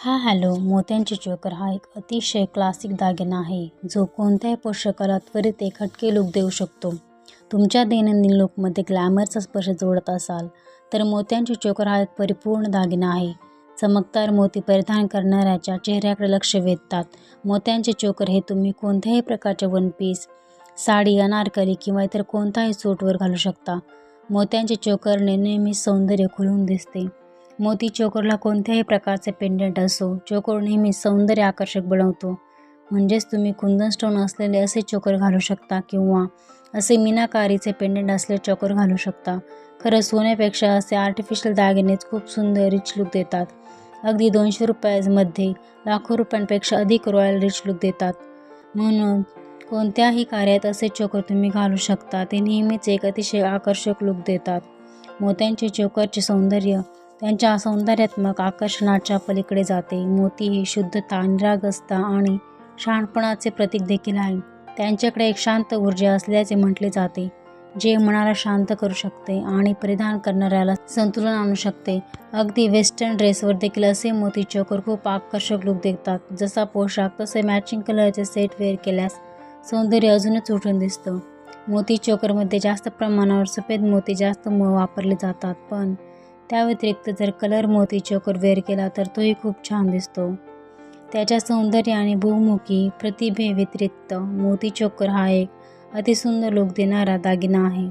Hello. मोत्यांची चोकर हा एक अतिशय क्लासिक दागिना आहे, जो कोणत्याही पोशाखाला त्वरित एक हटके लूक देऊ शकतो. तुमच्या दैनंदिन लूकमध्ये ग्लॅमरचा स्पर्श जोडत असाल, तर मोत्यांची चोकर हा एक परिपूर्ण दागिना आहे. चमकदार मोती परिधान करणाऱ्याच्या चेहऱ्याकडे लक्ष वेधतात. मोत्यांचे चोकर हे तुम्ही कोणत्याही प्रकारचे वन पीस, साडी, अनारकली किंवा इतर कोणत्याही सूटवर घालू शकता. मोत्यांचे चोकरने नेहमी सौंदर्य खुलून दिसते. मोती चोकरला कोणत्याही प्रकारचे पेंडंट असो, चोकर नेहमी सौंदर्य आकर्षक बनवतो. म्हणजेच तुम्ही कुंदन स्टोन असलेले असे चोकर घालू शकता किंवा असे मीनाकारीचे पेंडंट असलेले चोकर घालू शकता. खरं सोन्यापेक्षा असे आर्टिफिशियल दागिनेच खूप सुंदर रिच लुक देतात. अगदी 200 रुपयांमध्ये लाखो रुपयांपेक्षा अधिक रॉयल रिच लुक देतात. म्हणून कोणत्याही कार्यात असे चोकर तुम्ही घालू शकता. ते नेहमीच एक अतिशय आकर्षक लुक देतात. मोत्यांचे चोकरचे सौंदर्य त्यांच्या सौंदर्यात्मक आकर्षणाच्या पलीकडे जाते. मोती हे शुद्धता, निरागसता आणि शहाणपणाचे प्रतीक देखील आहे. त्यांच्याकडे एक शांत ऊर्जा असल्याचे म्हटले जाते, जे मनाला शांत करू शकते आणि परिधान करणाऱ्याला संतुलन आणू शकते. अगदी वेस्टर्न ड्रेसवर देखील असे मोती चोकर खूप आकर्षक लुक देतात. जसा पोशाख तसे मॅचिंग कलरचे सेट वेअर केल्यास सौंदर्य अजूनच उठून दिसतं. मोती चोकरमध्ये जास्त प्रमाणावर सफेद मोती जास्त वापरले जातात, पण त्या व्यतिरिक्त जर कलर मोती चोकर वेअर केला तर तोही खूप छान दिसतो. त्याच्या सौंदर्य आणि बहुमुखी प्रतिभेव्यतिरिक्त मोती चोकर हा एक अतिसुंदर लूक देणारा दागिना आहे.